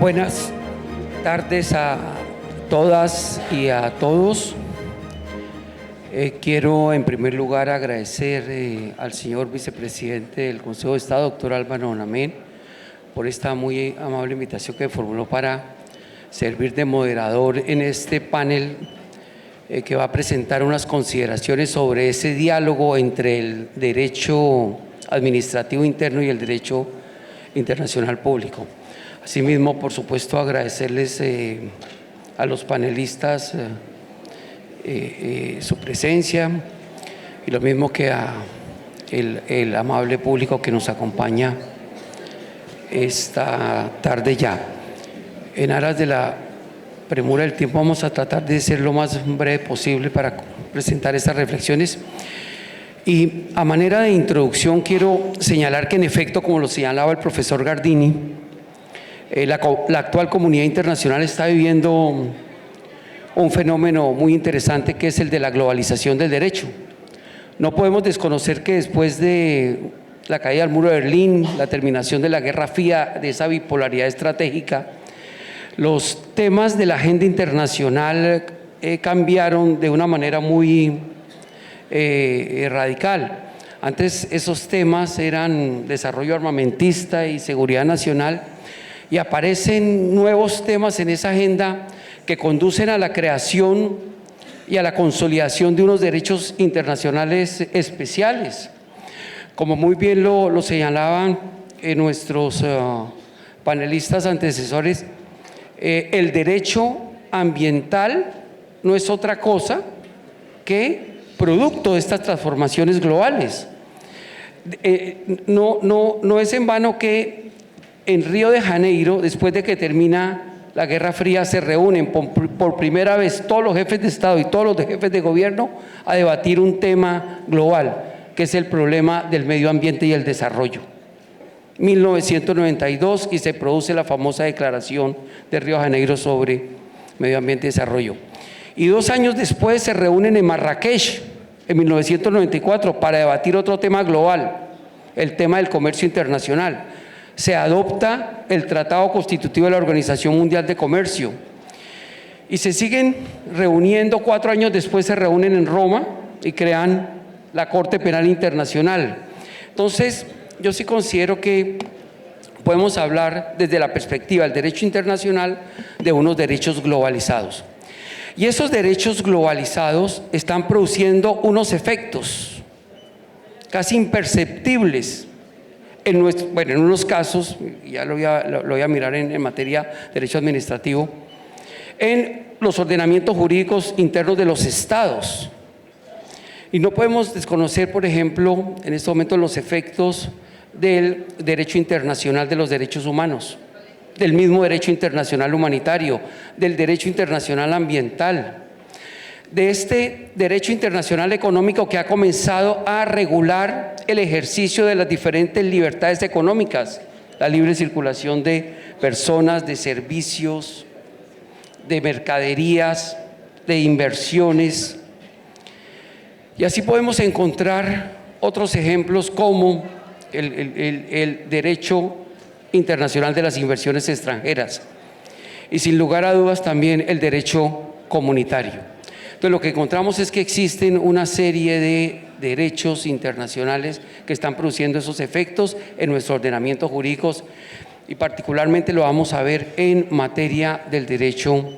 Buenas tardes a todas y a todos. Quiero en primer lugar agradecer al señor vicepresidente del Consejo de Estado, doctor Álvaro Onamén, por esta muy amable invitación que formuló para servir de moderador en este panel que va a presentar unas consideraciones sobre ese diálogo entre el derecho administrativo interno y el derecho internacional público. Asimismo, por supuesto, agradecerles a los panelistas su presencia y lo mismo que a el amable público que nos acompaña esta tarde ya. En aras de la premura del tiempo vamos a tratar de ser lo más breve posible para presentar estas reflexiones. Y a manera de introducción quiero señalar que en efecto, como lo señalaba el profesor Gardini, la actual comunidad internacional está viviendo un fenómeno muy interesante que es el de la globalización del derecho. No podemos desconocer que después de la caída del muro de Berlín, la terminación de la Guerra Fría, de esa bipolaridad estratégica, los temas de la agenda internacional cambiaron de una manera muy radical. Antes esos temas eran desarrollo armamentista y seguridad nacional, y aparecen nuevos temas en esa agenda que conducen a la creación y a la consolidación de unos derechos internacionales especiales. Como muy bien lo señalaban nuestros panelistas antecesores, el derecho ambiental no es otra cosa que producto de estas transformaciones globales. No es en vano que en Río de Janeiro, después de que termina la Guerra Fría, se reúnen por primera vez todos los jefes de Estado y todos los jefes de gobierno a debatir un tema global, que es el problema del medio ambiente y el desarrollo. 1992, y se produce la famosa declaración de Río de Janeiro sobre medio ambiente y desarrollo. Y 2 años después se reúnen en Marrakech, en 1994, para debatir otro tema global, el tema del comercio internacional. Se adopta el Tratado Constitutivo de la Organización Mundial de Comercio y se siguen reuniendo. 4 años después se reúnen en Roma y crean la Corte Penal Internacional. Entonces, yo sí considero que podemos hablar desde la perspectiva del derecho internacional de unos derechos globalizados. Y esos derechos globalizados están produciendo unos efectos casi imperceptibles. En unos casos, ya lo voy a mirar en materia de derecho administrativo, en los ordenamientos jurídicos internos de los estados. Y no podemos desconocer, por ejemplo, en este momento los efectos del derecho internacional de los derechos humanos, del mismo derecho internacional humanitario, del derecho internacional ambiental, de este derecho internacional económico que ha comenzado a regular el ejercicio de las diferentes libertades económicas, la libre circulación de personas, de servicios, de mercaderías, de inversiones. Y así podemos encontrar otros ejemplos como el derecho internacional de las inversiones extranjeras y sin lugar a dudas también el derecho comunitario. Entonces lo que encontramos es que existen una serie de derechos internacionales que están produciendo esos efectos en nuestros ordenamientos jurídicos y particularmente lo vamos a ver en materia del derecho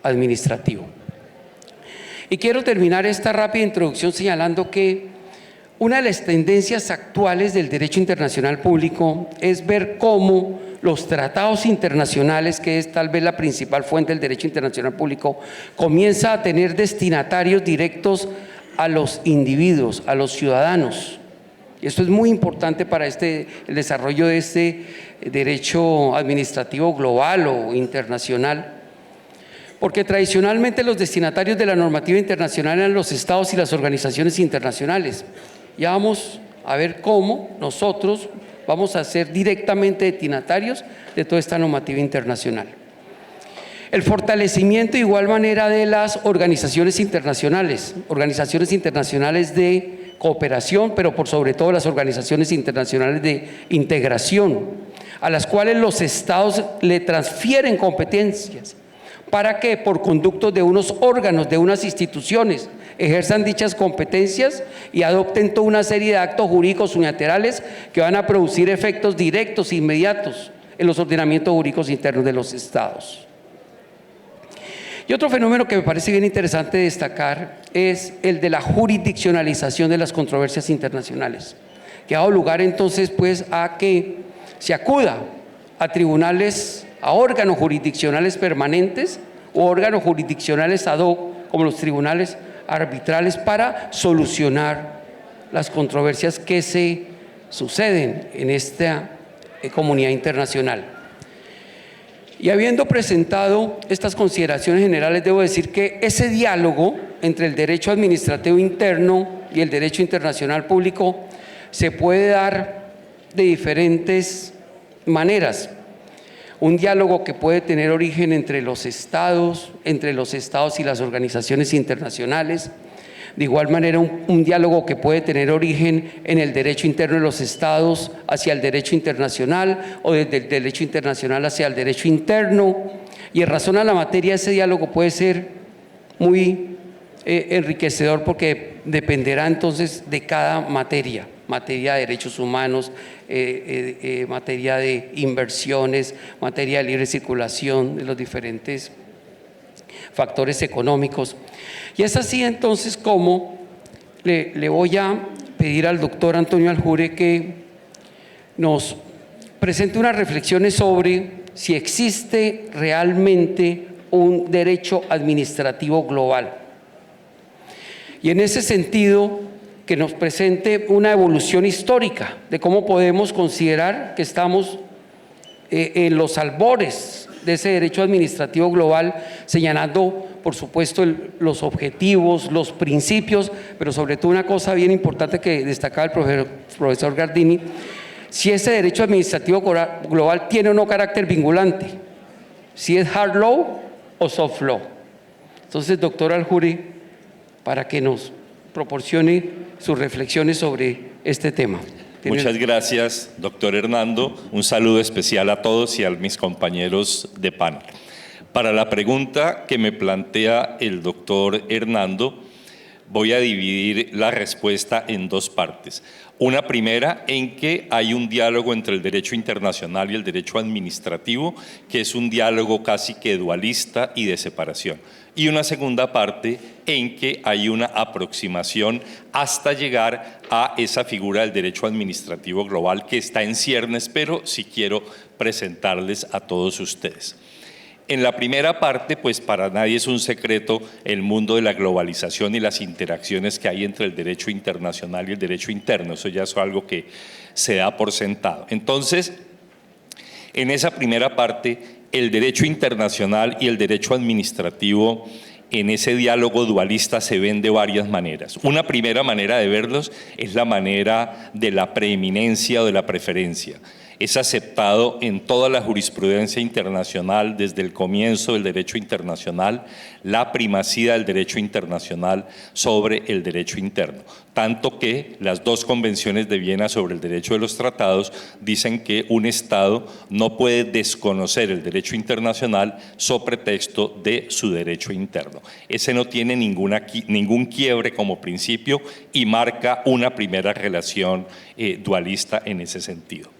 administrativo. Y quiero terminar esta rápida introducción señalando que una de las tendencias actuales del derecho internacional público es ver cómo los tratados internacionales, que es tal vez la principal fuente del derecho internacional público, comienza a tener destinatarios directos a los individuos, a los ciudadanos. Y esto es muy importante para el desarrollo de este derecho administrativo global o internacional, porque tradicionalmente los destinatarios de la normativa internacional eran los estados y las organizaciones internacionales. Ya vamos a ver cómo nosotros vamos a ser directamente destinatarios de toda esta normativa internacional. El fortalecimiento de igual manera de las organizaciones internacionales de cooperación, pero por sobre todo las organizaciones internacionales de integración, a las cuales los estados le transfieren competencias para que por conducto de unos órganos, de unas instituciones, ejerzan dichas competencias y adopten toda una serie de actos jurídicos unilaterales que van a producir efectos directos e inmediatos en los ordenamientos jurídicos internos de los estados. Y otro fenómeno que me parece bien interesante destacar es el de la jurisdiccionalización de las controversias internacionales, que ha dado lugar entonces pues a que se acuda a tribunales, a órganos jurisdiccionales permanentes o órganos jurisdiccionales ad hoc, como los tribunales arbitrales, para solucionar las controversias que se suceden en esta comunidad internacional. Y habiendo presentado estas consideraciones generales, debo decir que ese diálogo entre el derecho administrativo interno y el derecho internacional público se puede dar de diferentes maneras. Un diálogo que puede tener origen entre los estados y las organizaciones internacionales. De igual manera, un diálogo que puede tener origen en el derecho interno de los estados hacia el derecho internacional o desde el derecho internacional hacia el derecho interno. Y en razón a la materia, ese diálogo puede ser muy enriquecedor porque dependerá entonces de cada materia de derechos humanos, materia de inversiones, materia de libre circulación, de los diferentes factores económicos. Y es así entonces como le voy a pedir al doctor Antonio Aljure que nos presente unas reflexiones sobre si existe realmente un derecho administrativo global. Y en ese sentido, que nos presente una evolución histórica de cómo podemos considerar que estamos en los albores de ese derecho administrativo global, señalando, por supuesto, los objetivos, los principios, pero sobre todo una cosa bien importante que destacaba el profesor Gardini, si ese derecho administrativo global tiene o no carácter vinculante, si es hard law o soft law. Entonces, doctor Aljure, para que nos proporcione sus reflexiones sobre este tema. Muchas gracias, doctor Hernando. Un saludo especial a todos y a mis compañeros de panel. Para la pregunta que me plantea el doctor Hernando, voy a dividir la respuesta en dos partes. Una primera en que hay un diálogo entre el derecho internacional y el derecho administrativo, que es un diálogo casi que dualista y de separación. Y una segunda parte en que hay una aproximación hasta llegar a esa figura del derecho administrativo global que está en ciernes, pero sí quiero presentarles a todos ustedes. En la primera parte, pues para nadie es un secreto el mundo de la globalización y las interacciones que hay entre el derecho internacional y el derecho interno. Eso ya es algo que se da por sentado. Entonces, en esa primera parte, el derecho internacional y el derecho administrativo en ese diálogo dualista se ven de varias maneras. Una primera manera de verlos es la manera de la preeminencia o de la preferencia. Es aceptado en toda la jurisprudencia internacional desde el comienzo del derecho internacional la primacía del derecho internacional sobre el derecho interno. Tanto que las dos convenciones de Viena sobre el derecho de los tratados dicen que un Estado no puede desconocer el derecho internacional sobre pretexto de su derecho interno. Ese no tiene ningún quiebre como principio y marca una primera relación dualista en ese sentido.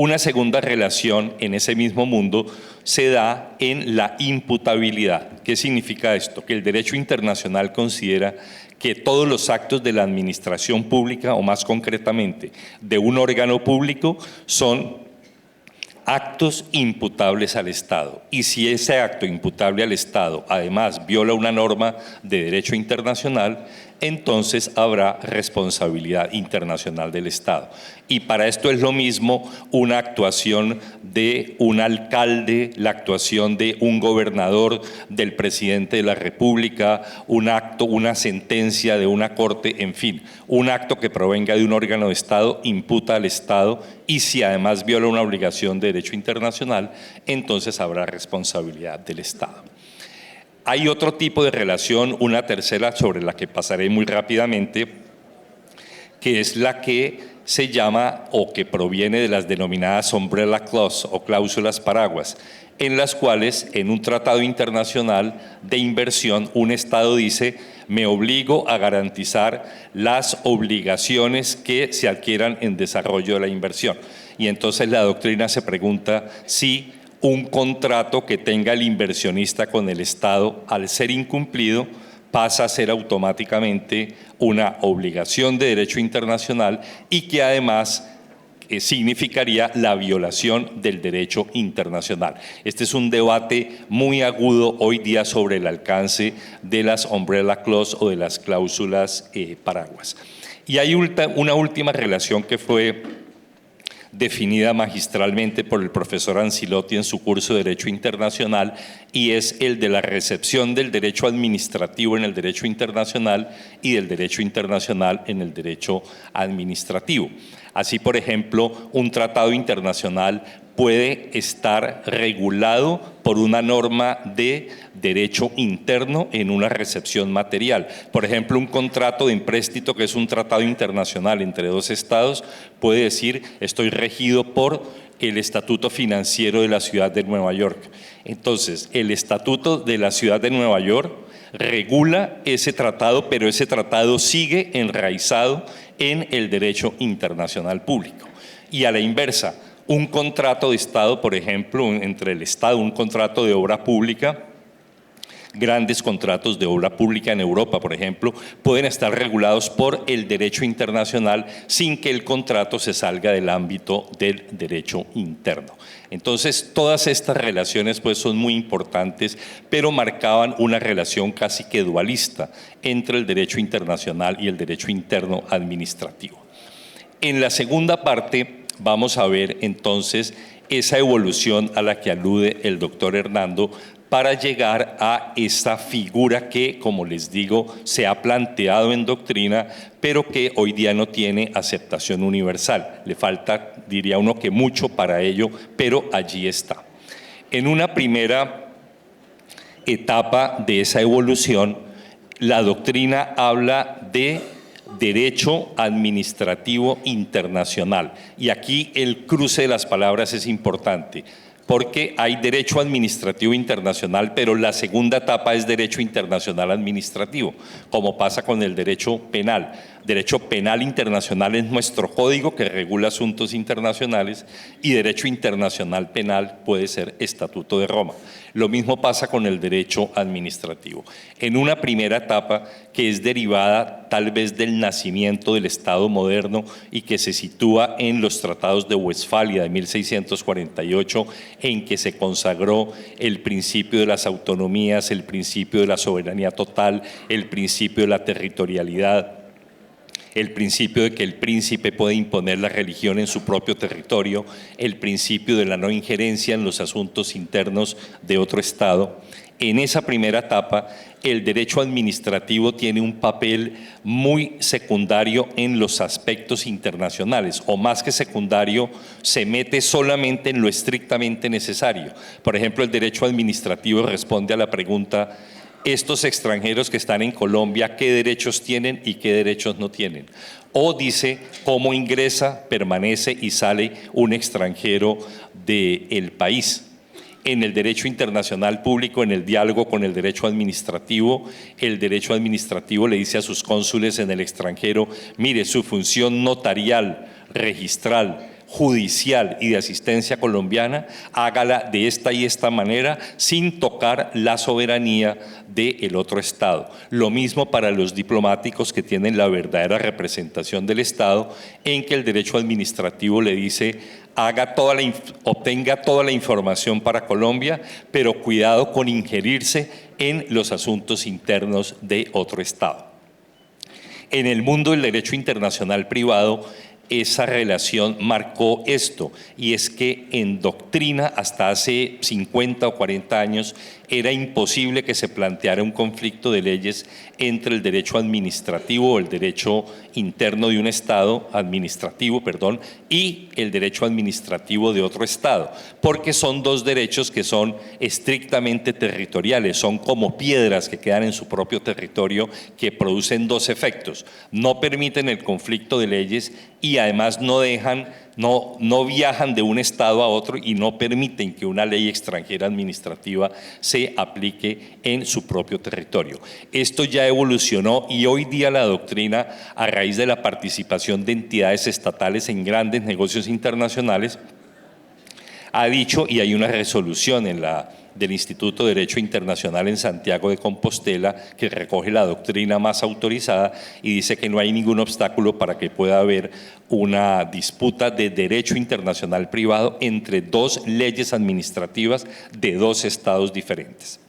Una segunda relación en ese mismo mundo se da en la imputabilidad. ¿Qué significa esto? Que el derecho internacional considera que todos los actos de la administración pública, o más concretamente de un órgano público, son actos imputables al Estado. Y si ese acto imputable al Estado además viola una norma de derecho internacional, entonces habrá responsabilidad internacional del Estado. Y para esto es lo mismo una actuación de un alcalde, la actuación de un gobernador, del presidente de la República, un acto, una sentencia de una corte, en fin, un acto que provenga de un órgano de Estado imputa al Estado y si además viola una obligación de derecho internacional, entonces habrá responsabilidad del Estado. Hay otro tipo de relación, una tercera sobre la que pasaré muy rápidamente, que es la que se llama o que proviene de las denominadas umbrella clause o cláusulas paraguas, en las cuales en un tratado internacional de inversión un Estado dice: me obligo a garantizar las obligaciones que se adquieran en desarrollo de la inversión. Y entonces la doctrina se pregunta si un contrato que tenga el inversionista con el Estado, al ser incumplido, pasa a ser automáticamente una obligación de derecho internacional y que además significaría la violación del derecho internacional. Este es un debate muy agudo hoy día sobre el alcance de las umbrella clause o de las cláusulas paraguas. Y hay una última relación que fue definida magistralmente por el profesor Ancilotti en su curso de Derecho Internacional, y es el de la recepción del derecho administrativo en el derecho internacional y del derecho internacional en el derecho administrativo. Así, por ejemplo, un tratado internacional puede estar regulado por una norma de derecho interno en una recepción material. Por ejemplo, un contrato de empréstito, que es un tratado internacional entre dos estados, puede decir: estoy regido por el Estatuto Financiero de la Ciudad de Nueva York. Entonces, el Estatuto de la Ciudad de Nueva York regula ese tratado, pero ese tratado sigue enraizado en el derecho internacional público. Y a la inversa, un contrato de Estado, por ejemplo, entre el Estado, un contrato de obra pública, grandes contratos de obra pública en Europa, por ejemplo, pueden estar regulados por el derecho internacional sin que el contrato se salga del ámbito del derecho interno. Entonces, todas estas relaciones pues son muy importantes, pero marcaban una relación casi que dualista entre el derecho internacional y el derecho interno administrativo. En la segunda parte vamos a ver entonces esa evolución a la que alude el doctor Hernando para llegar a esta figura que, como les digo, se ha planteado en doctrina, pero que hoy día no tiene aceptación universal. Le falta, diría uno, que mucho para ello, pero allí está. En una primera etapa de esa evolución, la doctrina habla de derecho administrativo internacional. Y aquí el cruce de las palabras es importante, porque hay derecho administrativo internacional, pero la segunda etapa es derecho internacional administrativo, como pasa con el derecho penal. Derecho penal internacional es nuestro código que regula asuntos internacionales, y derecho internacional penal puede ser Estatuto de Roma. Lo mismo pasa con el derecho administrativo. En una primera etapa que es derivada tal vez del nacimiento del Estado moderno y que se sitúa en los tratados de Westfalia de 1648, en que se consagró el principio de las autonomías, el principio de la soberanía total, el principio de la territorialidad, el principio de que el príncipe puede imponer la religión en su propio territorio, el principio de la no injerencia en los asuntos internos de otro Estado. En esa primera etapa, el derecho administrativo tiene un papel muy secundario en los aspectos internacionales, o más que secundario, se mete solamente en lo estrictamente necesario. Por ejemplo, el derecho administrativo responde a la pregunta: estos extranjeros que están en Colombia, ¿qué derechos tienen y qué derechos no tienen? O dice cómo ingresa, permanece y sale un extranjero del país. En el derecho internacional público, en el diálogo con el derecho administrativo le dice a sus cónsules en el extranjero: mire, su función notarial, registral, judicial y de asistencia colombiana, hágala de esta y esta manera sin tocar la soberanía del otro Estado. Lo mismo para los diplomáticos que tienen la verdadera representación del Estado, en que el derecho administrativo le dice: obtenga toda la información para Colombia, pero cuidado con injerirse en los asuntos internos de otro Estado. En el mundo del derecho internacional privado, esa relación marcó esto, y es que en doctrina hasta hace 50 o 40 años era imposible que se planteara un conflicto de leyes entre el derecho administrativo o el derecho interno de un Estado, y el derecho administrativo de otro Estado, porque son dos derechos que son estrictamente territoriales, son como piedras que quedan en su propio territorio, que producen dos efectos: no permiten el conflicto de leyes y además no viajan de un estado a otro y no permiten que una ley extranjera administrativa se aplique en su propio territorio. Esto ya evolucionó y hoy día la doctrina, a raíz de la participación de entidades estatales en grandes negocios internacionales, ha dicho, y hay una resolución del Instituto de Derecho Internacional en Santiago de Compostela que recoge la doctrina más autorizada y dice que no hay ningún obstáculo para que pueda haber una disputa de derecho internacional privado entre dos leyes administrativas de dos estados diferentes.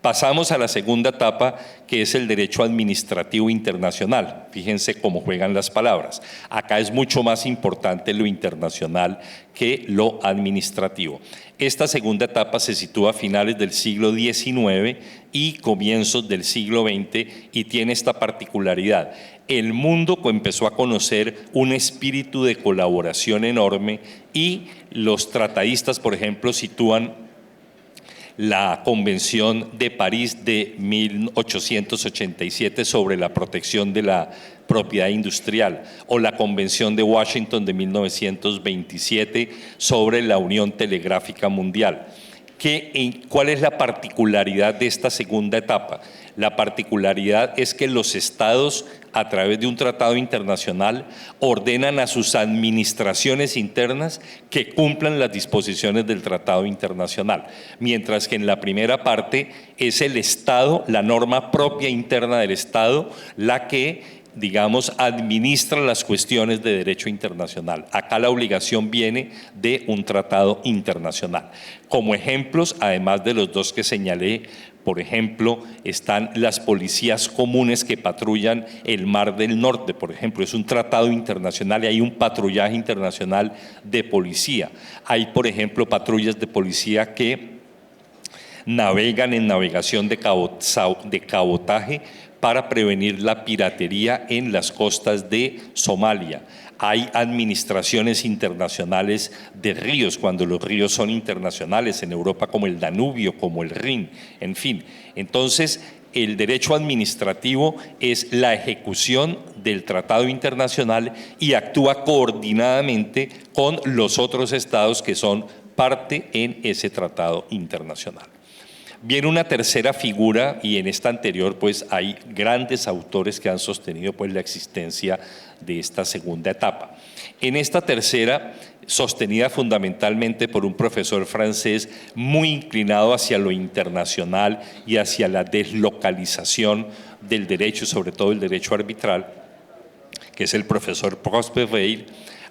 Pasamos a la segunda etapa, que es el derecho administrativo internacional. Fíjense cómo juegan las palabras. Acá es mucho más importante lo internacional que lo administrativo. Esta segunda etapa se sitúa a finales del siglo XIX y comienzos del siglo XX y tiene esta particularidad. El mundo empezó a conocer un espíritu de colaboración enorme y los tratadistas, por ejemplo, sitúan la Convención de París de 1887 sobre la protección de la propiedad industrial o la Convención de Washington de 1927 sobre la Unión Telegráfica Mundial. ¿Cuál es la particularidad de esta segunda etapa? La particularidad es que los estados, a través de un tratado internacional, ordenan a sus administraciones internas que cumplan las disposiciones del tratado internacional, mientras que en la primera parte es el Estado, la norma propia interna del Estado, la que administra las cuestiones de derecho internacional. Acá la obligación viene de un tratado internacional. Como ejemplos, además de los dos que señalé, por ejemplo, están las policías comunes que patrullan el Mar del Norte, por ejemplo, es un tratado internacional y hay un patrullaje internacional de policía. Hay, por ejemplo, patrullas de policía que navegan en navegación de cabotaje para prevenir la piratería en las costas de Somalia. Hay administraciones internacionales de ríos, cuando los ríos son internacionales, en Europa como el Danubio, como el Rin, en fin. Entonces, el derecho administrativo es la ejecución del tratado internacional y actúa coordinadamente con los otros estados que son parte en ese tratado internacional. Viene una tercera figura y en esta anterior pues hay grandes autores que han sostenido pues la existencia de esta segunda etapa. En esta tercera, sostenida fundamentalmente por un profesor francés muy inclinado hacia lo internacional y hacia la deslocalización del derecho, sobre todo el derecho arbitral, que es el profesor Prosper Weil,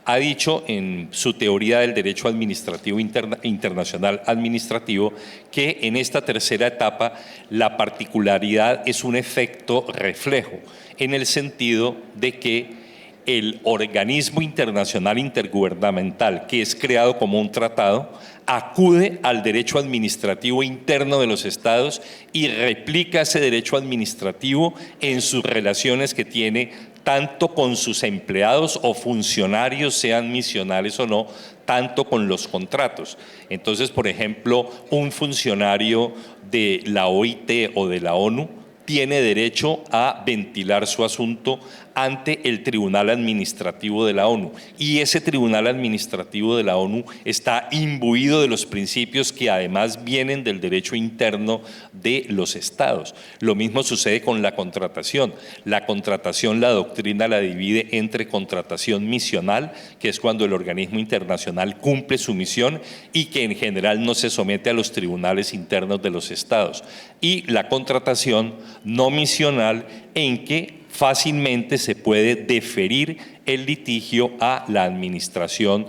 ha dicho en su teoría del derecho administrativo internacional administrativo que en esta tercera etapa la particularidad es un efecto reflejo, en el sentido de que el organismo internacional intergubernamental, que es creado como un tratado, acude al derecho administrativo interno de los estados y replica ese derecho administrativo en sus relaciones que tiene tanto con sus empleados o funcionarios, sean misionales o no, tanto con los contratos. Entonces, por ejemplo, un funcionario de la OIT o de la ONU tiene derecho a ventilar su asunto ante el Tribunal Administrativo de la ONU. Y ese Tribunal Administrativo de la ONU está imbuido de los principios que además vienen del derecho interno de los estados. Lo mismo sucede con la contratación. La contratación, la doctrina la divide entre contratación misional, que es cuando el organismo internacional cumple su misión y que en general no se somete a los tribunales internos de los estados, y la contratación no misional, en que fácilmente se puede deferir el litigio a la administración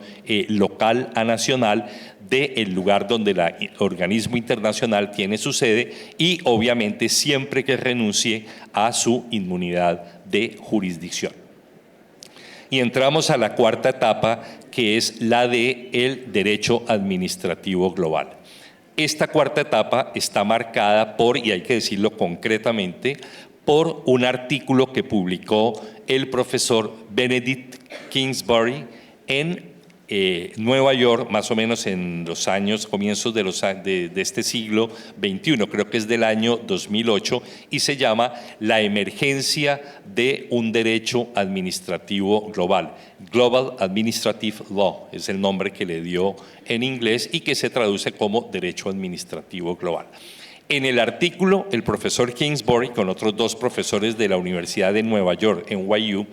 local a nacional del lugar donde el organismo internacional tiene su sede y obviamente siempre que renuncie a su inmunidad de jurisdicción. Y entramos a la cuarta etapa, que es la del derecho administrativo global. Esta cuarta etapa está marcada por, y hay que decirlo concretamente, por un artículo que publicó el profesor Benedict Kingsbury en Nueva York, más o menos en los años, comienzos de este siglo XXI, creo que es del año 2008, y se llama La emergencia de un derecho administrativo global. Global Administrative Law es el nombre que le dio en inglés y que se traduce como derecho administrativo global. En el artículo, el profesor Kingsbury, con otros dos profesores de la Universidad de Nueva York, NYU,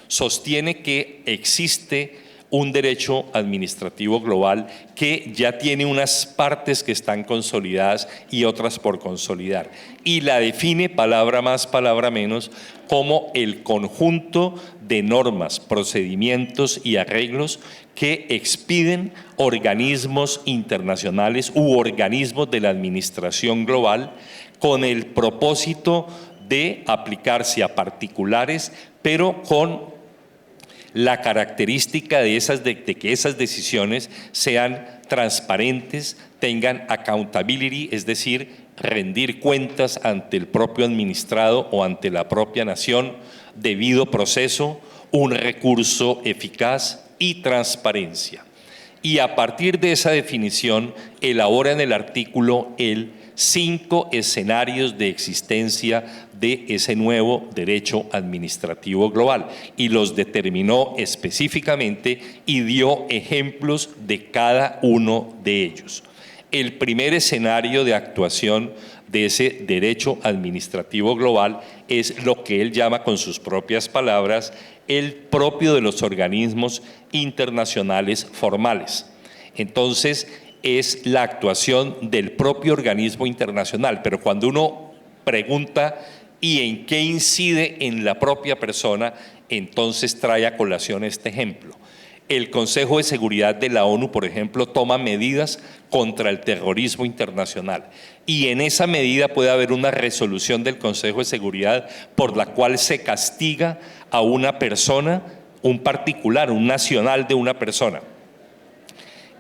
sostiene que existe un derecho administrativo global que ya tiene unas partes que están consolidadas y otras por consolidar. Y la define, palabra más, palabra menos, como el conjunto de normas, procedimientos y arreglos que expiden organismos internacionales u organismos de la administración global con el propósito de aplicarse a particulares, pero con la característica de que esas decisiones sean transparentes, tengan accountability, es decir, rendir cuentas ante el propio administrado o ante la propia nación, debido proceso, un recurso eficaz y transparencia. Y a partir de esa definición, elabora en el artículo 5 escenarios de existencia de ese nuevo derecho administrativo global y los determinó específicamente y dio ejemplos de cada uno de ellos. El primer escenario de actuación de ese derecho administrativo global es lo que él llama, con sus propias palabras, el propio de los organismos internacionales formales. Entonces, es la actuación del propio organismo internacional, pero cuando uno pregunta ¿y en qué incide en la propia persona?, entonces trae a colación este ejemplo. El Consejo de Seguridad de la ONU, por ejemplo, toma medidas contra el terrorismo internacional y en esa medida puede haber una resolución del Consejo de Seguridad por la cual se castiga a una persona, un particular, un nacional de una persona.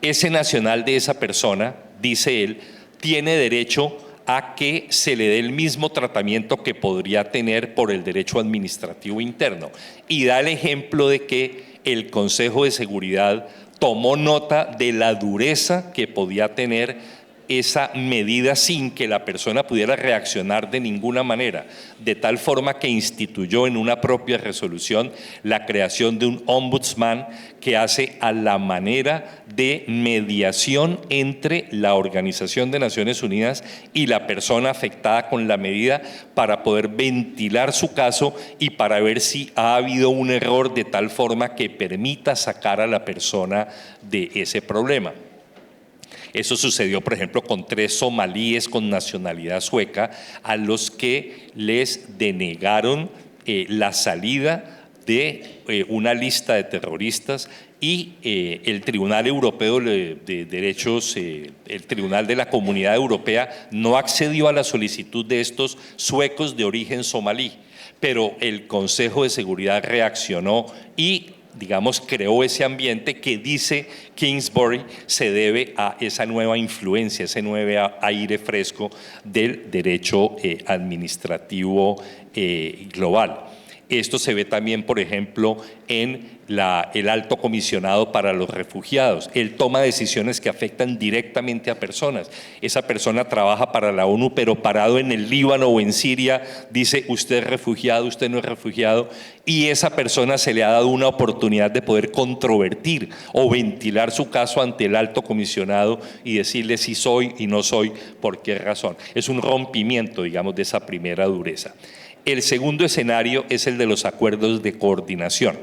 Ese nacional de esa persona, dice él, tiene derecho a que se le dé el mismo tratamiento que podría tener por el derecho administrativo interno. Y da el ejemplo de que el Consejo de Seguridad tomó nota de la dureza que podía tener esa medida sin que la persona pudiera reaccionar de ninguna manera, de tal forma que instituyó en una propia resolución la creación de un ombudsman que hace a la manera de mediación entre la Organización de Naciones Unidas y la persona afectada con la medida para poder ventilar su caso y para ver si ha habido un error de tal forma que permita sacar a la persona de ese problema. Eso sucedió, por ejemplo, con 3 somalíes con nacionalidad sueca a los que les denegaron la salida de una lista de terroristas y el Tribunal Europeo de Derechos, el Tribunal de la Comunidad Europea no accedió a la solicitud de estos suecos de origen somalí, pero el Consejo de Seguridad reaccionó y digamos, creó ese ambiente que, dice Kingsbury, se debe a esa nueva influencia, ese nuevo aire fresco del derecho administrativo global. Esto se ve también, por ejemplo, en el alto comisionado para los refugiados. Él toma decisiones que afectan directamente a personas. Esa persona trabaja para la ONU, pero parado en el Líbano o en Siria, dice usted es refugiado, usted no es refugiado, y esa persona se le ha dado una oportunidad de poder controvertir o ventilar su caso ante el alto comisionado y decirle si soy y no soy, por qué razón. Es un rompimiento, digamos, de esa primera dureza. El segundo escenario es el de los acuerdos de coordinación.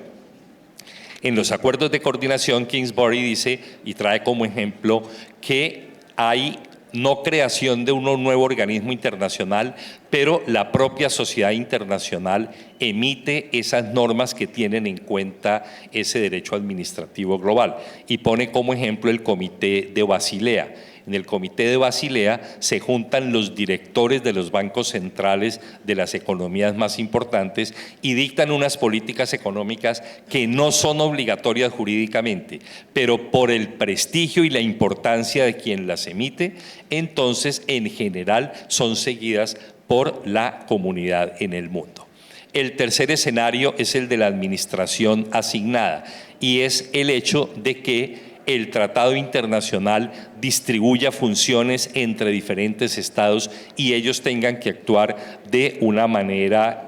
En los acuerdos de coordinación, Kingsbury dice y trae como ejemplo que hay no creación de un nuevo organismo internacional, pero la propia sociedad internacional emite esas normas que tienen en cuenta ese derecho administrativo global y pone como ejemplo el Comité de Basilea. En el Comité de Basilea se juntan los directores de los bancos centrales de las economías más importantes y dictan unas políticas económicas que no son obligatorias jurídicamente, pero por el prestigio y la importancia de quien las emite, entonces en general son seguidas por la comunidad en el mundo. El tercer escenario es el de la administración asignada y es el hecho de que el tratado internacional distribuya funciones entre diferentes estados y ellos tengan que actuar de una manera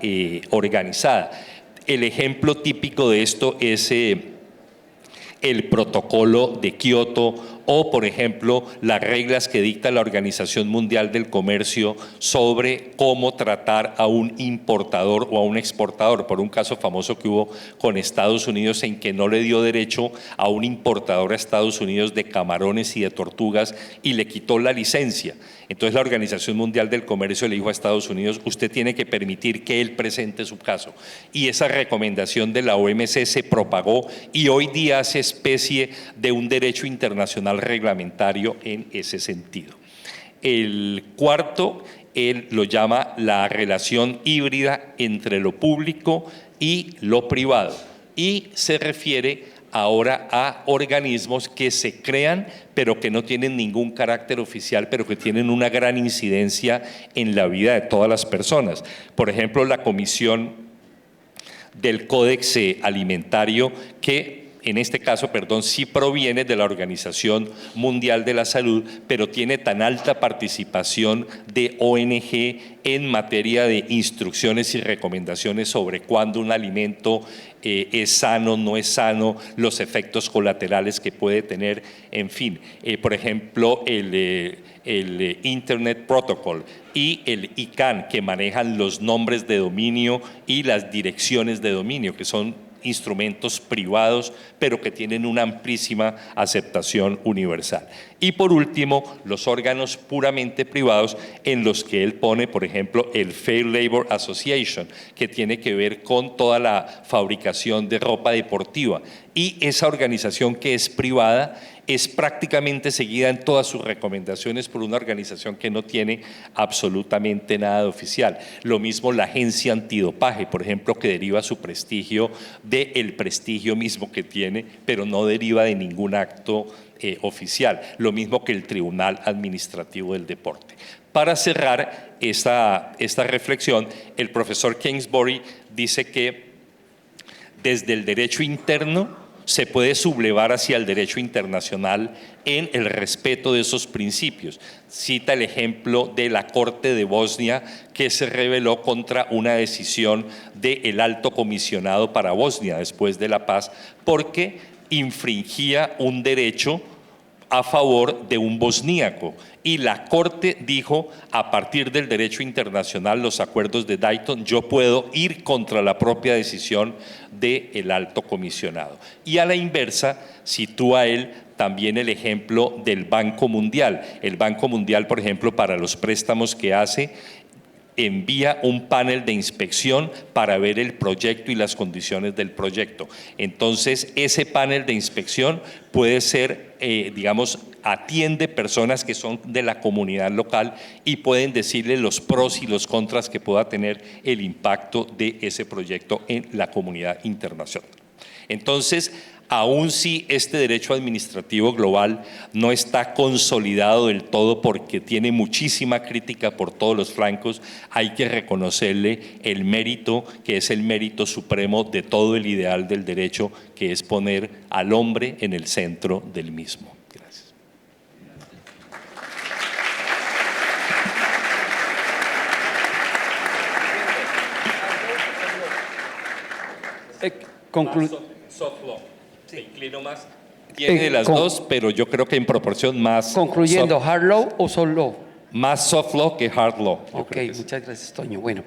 organizada. El ejemplo típico de esto es el protocolo de Kioto o, por ejemplo, las reglas que dicta la Organización Mundial del Comercio sobre cómo tratar a un importador o a un exportador, por un caso famoso que hubo con Estados Unidos en que no le dio derecho a un importador a Estados Unidos de camarones y de tortugas y le quitó la licencia. Entonces la Organización Mundial del Comercio le dijo a Estados Unidos, usted tiene que permitir que él presente su caso. Y esa recomendación de la OMC se propagó y hoy día hace especie de un derecho internacional reglamentario en ese sentido. El cuarto, él lo llama la relación híbrida entre lo público y lo privado y se refiere ahora a organismos que se crean pero que no tienen ningún carácter oficial, pero que tienen una gran incidencia en la vida de todas las personas. Por ejemplo, la Comisión del Códex Alimentario, que en este caso, sí proviene de la Organización Mundial de la Salud, pero tiene tan alta participación de ONG en materia de instrucciones y recomendaciones sobre cuándo un alimento es sano, no es sano, los efectos colaterales que puede tener, en fin. Por ejemplo, el Internet Protocol y el ICANN, que manejan los nombres de dominio y las direcciones de dominio, que son instrumentos privados, pero que tienen una amplísima aceptación universal. Y por último, los órganos puramente privados en los que él pone, por ejemplo, el Fair Labor Association, que tiene que ver con toda la fabricación de ropa deportiva. Y esa organización que es privada es prácticamente seguida en todas sus recomendaciones por una organización que no tiene absolutamente nada de oficial. Lo mismo la agencia antidopaje, por ejemplo, que deriva su prestigio del prestigio mismo que tiene, pero no deriva de ningún acto oficial. Lo mismo que el Tribunal Administrativo del Deporte. Para cerrar esta reflexión, el profesor Kingsbury dice que desde el derecho interno se puede sublevar hacia el derecho internacional en el respeto de esos principios. Cita el ejemplo de la Corte de Bosnia, que se rebeló contra una decisión del Alto Comisionado para Bosnia después de la paz, porque infringía un derecho a favor de un bosníaco. Y la Corte dijo, a partir del derecho internacional, los acuerdos de Dayton, yo puedo ir contra la propia decisión del Alto Comisionado. Y a la inversa, sitúa él también el ejemplo del Banco Mundial. El Banco Mundial, por ejemplo, para los préstamos que hace, envía un panel de inspección para ver el proyecto y las condiciones del proyecto. Entonces, ese panel de inspección puede ser, atiende personas que son de la comunidad local y pueden decirle los pros y los contras que pueda tener el impacto de ese proyecto en la comunidad internacional. Entonces, aun si este derecho administrativo global no está consolidado del todo porque tiene muchísima crítica por todos los flancos, hay que reconocerle el mérito, que es el mérito supremo de todo el ideal del derecho, que es poner al hombre en el centro del mismo. Gracias. Soft law. Me inclino más. Tiene de las dos, pero yo creo que en proporción más. Concluyendo, ¿hard law o soft law? Más soft law que hard law. Ok, muchas gracias, Toño. Bueno,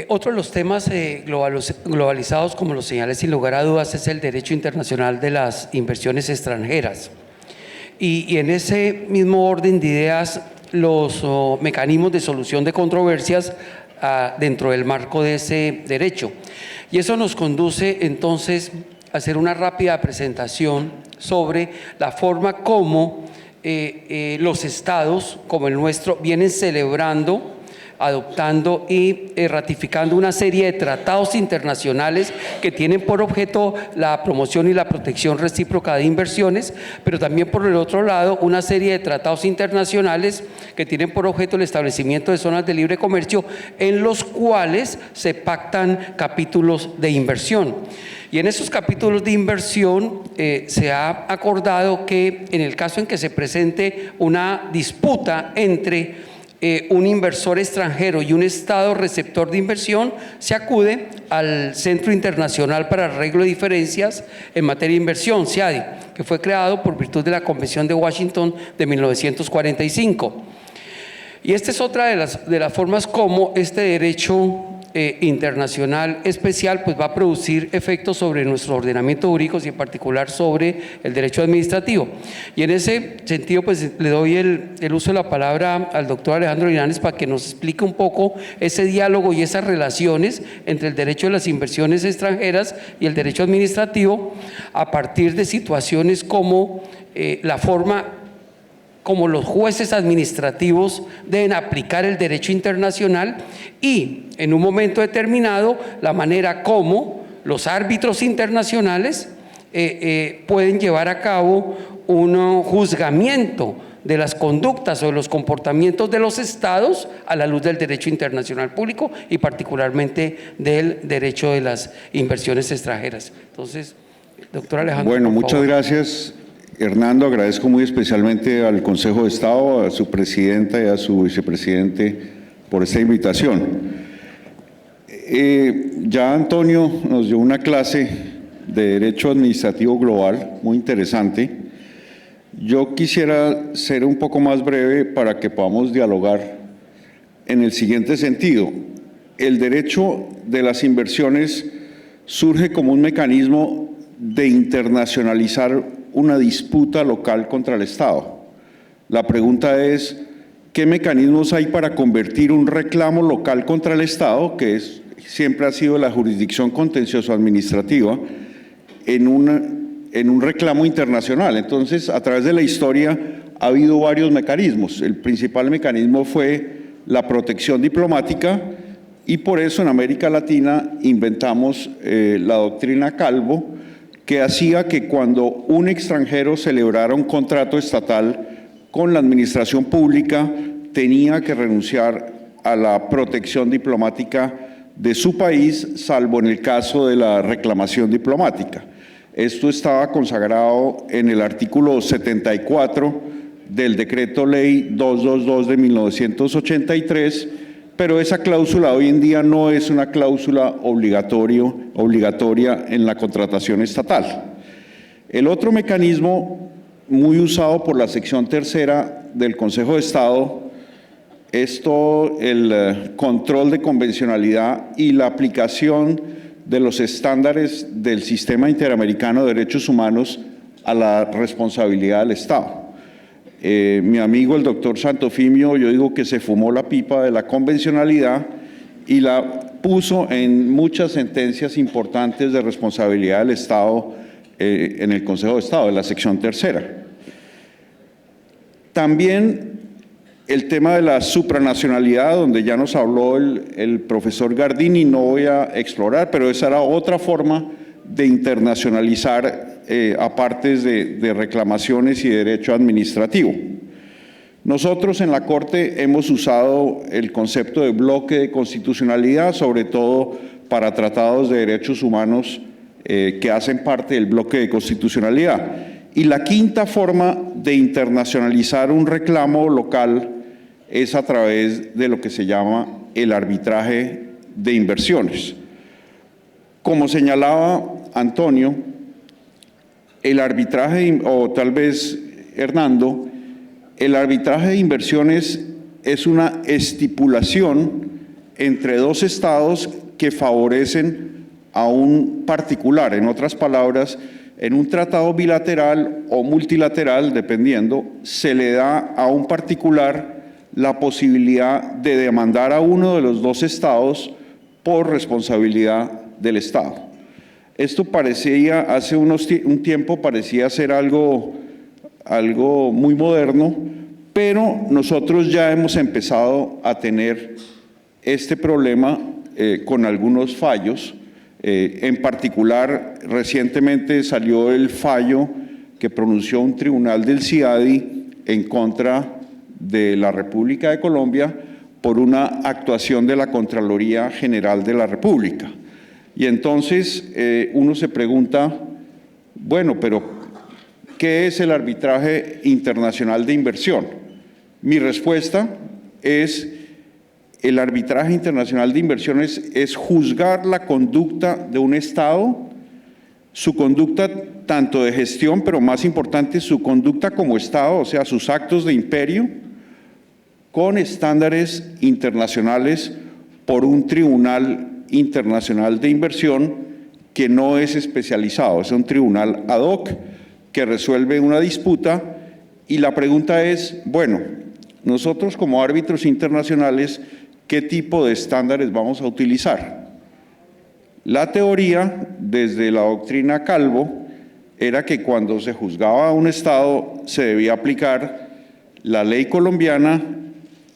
otro de los temas globalizados, como lo señalé sin lugar a dudas, es el derecho internacional de las inversiones extranjeras. Y en ese mismo orden de ideas, los mecanismos de solución de controversias dentro del marco de ese derecho. Y eso nos conduce entonces a hacer una rápida presentación sobre la forma como los estados, como el nuestro, vienen celebrando adoptando y ratificando una serie de tratados internacionales que tienen por objeto la promoción y la protección recíproca de inversiones, pero también por el otro lado una serie de tratados internacionales que tienen por objeto el establecimiento de zonas de libre comercio en los cuales se pactan capítulos de inversión. Y en esos capítulos de inversión se ha acordado que en el caso en que se presente una disputa entre un inversor extranjero y un Estado receptor de inversión, se acude al Centro Internacional para Arreglo de Diferencias en Materia de Inversión, CIADI, que fue creado por virtud de la Convención de Washington de 1945. Y esta es otra de las formas como este derecho internacional especial pues va a producir efectos sobre nuestro ordenamiento jurídico y en particular sobre el derecho administrativo. Y en ese sentido pues le doy el uso de la palabra al doctor Alejandro Linares para que nos explique un poco ese diálogo y esas relaciones entre el derecho de las inversiones extranjeras y el derecho administrativo a partir de situaciones como la forma como los jueces administrativos deben aplicar el derecho internacional y, en un momento determinado, la manera como los árbitros internacionales pueden llevar a cabo un juzgamiento de las conductas o de los comportamientos de los estados a la luz del derecho internacional público y particularmente del derecho de las inversiones extranjeras. Entonces, doctor Alejandro. Bueno, muchas gracias, Hernando. Agradezco muy especialmente al Consejo de Estado, a su presidenta y a su vicepresidente por esta invitación. Ya Antonio nos dio una clase de Derecho Administrativo Global muy interesante. Yo quisiera ser un poco más breve para que podamos dialogar en el siguiente sentido. El derecho de las inversiones surge como un mecanismo de internacionalizar una disputa local contra el Estado. La pregunta es, ¿qué mecanismos hay para convertir un reclamo local contra el Estado, que siempre ha sido la jurisdicción contencioso administrativa, en un reclamo internacional? Entonces, a través de la historia ha habido varios mecanismos. El principal mecanismo fue la protección diplomática y por eso en América Latina inventamos la doctrina Calvo, que hacía que cuando un extranjero celebrara un contrato estatal con la administración pública, tenía que renunciar a la protección diplomática de su país, salvo en el caso de la reclamación diplomática. Esto estaba consagrado en el artículo 74 del Decreto Ley 222 de 1983, pero esa cláusula hoy en día no es una cláusula obligatoria en la contratación estatal. El otro mecanismo muy usado por la sección tercera del Consejo de Estado es todo el control de convencionalidad y la aplicación de los estándares del Sistema Interamericano de Derechos Humanos a la responsabilidad del Estado. Mi amigo el doctor Santofimio, yo digo que se fumó la pipa de la convencionalidad y la puso en muchas sentencias importantes de responsabilidad del Estado en el Consejo de Estado, de la sección tercera. También el tema de la supranacionalidad, donde ya nos habló el profesor Gardini, no voy a explorar, pero esa era otra forma de internacionalizar apartes de reclamaciones y derecho administrativo. Nosotros en la Corte hemos usado el concepto de bloque de constitucionalidad, sobre todo para tratados de derechos humanos que hacen parte del bloque de constitucionalidad. Y la quinta forma de internacionalizar un reclamo local es a través de lo que se llama el arbitraje de inversiones. Como señalaba Antonio, el arbitraje, o tal vez Hernando, el arbitraje de inversiones es una estipulación entre dos estados que favorecen a un particular. En otras palabras, en un tratado bilateral o multilateral, dependiendo, se le da a un particular la posibilidad de demandar a uno de los dos estados por responsabilidad del Estado. Esto parecía, hace un tiempo parecía ser algo muy moderno, pero nosotros ya hemos empezado a tener este problema con algunos fallos. En particular, recientemente salió el fallo que pronunció un tribunal del CIADI en contra de la República de Colombia por una actuación de la Contraloría General de la República. Y entonces uno se pregunta, bueno, pero ¿qué es el arbitraje internacional de inversión? Mi respuesta es: el arbitraje internacional de inversiones es juzgar la conducta de un Estado, su conducta tanto de gestión, pero más importante, su conducta como Estado, o sea, sus actos de imperio, con estándares internacionales por un tribunal internacional de inversión que no es especializado, es un tribunal ad hoc que resuelve una disputa. Y la pregunta es, bueno, nosotros como árbitros internacionales, ¿qué tipo de estándares vamos a utilizar? La teoría, desde la doctrina Calvo, era que cuando se juzgaba a un Estado se debía aplicar la ley colombiana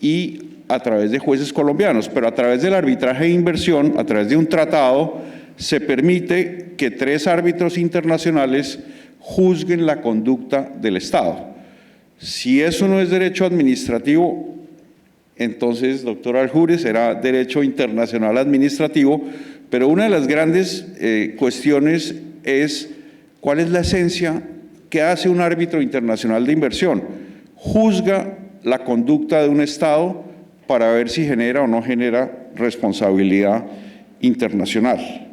y a través de jueces colombianos, pero a través del arbitraje de inversión, a través de un tratado, se permite que 3 árbitros internacionales juzguen la conducta del Estado. Si eso no es derecho administrativo, entonces, doctor Aljure, será derecho internacional administrativo, pero una de las grandes cuestiones es cuál es la esencia que hace un árbitro internacional de inversión. Juzga la conducta de un Estado para ver si genera o no genera responsabilidad internacional.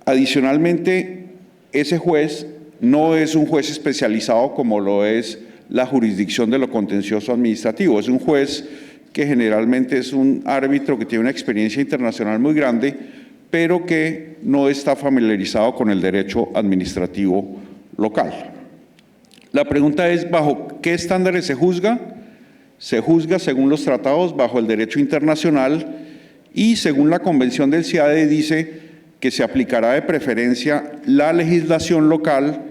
Adicionalmente, ese juez no es un juez especializado como lo es la jurisdicción de lo contencioso administrativo, es un juez que generalmente es un árbitro que tiene una experiencia internacional muy grande, pero que no está familiarizado con el derecho administrativo local. La pregunta es, ¿bajo qué estándares se juzga? Se juzga según los tratados, bajo el derecho internacional, y según la Convención del CIADE dice que se aplicará de preferencia la legislación local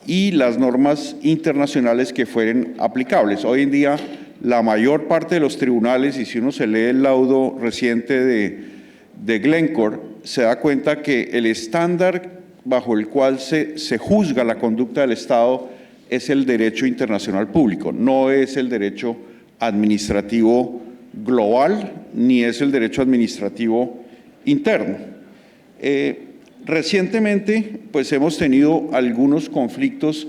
y las normas internacionales que fueren aplicables. Hoy en día la mayor parte de los tribunales, y si uno se lee el laudo reciente de Glencore, se da cuenta que el estándar bajo el cual se juzga la conducta del Estado es el derecho internacional público, no es el derecho administrativo global, ni es el derecho administrativo interno. Recientemente, pues hemos tenido algunos conflictos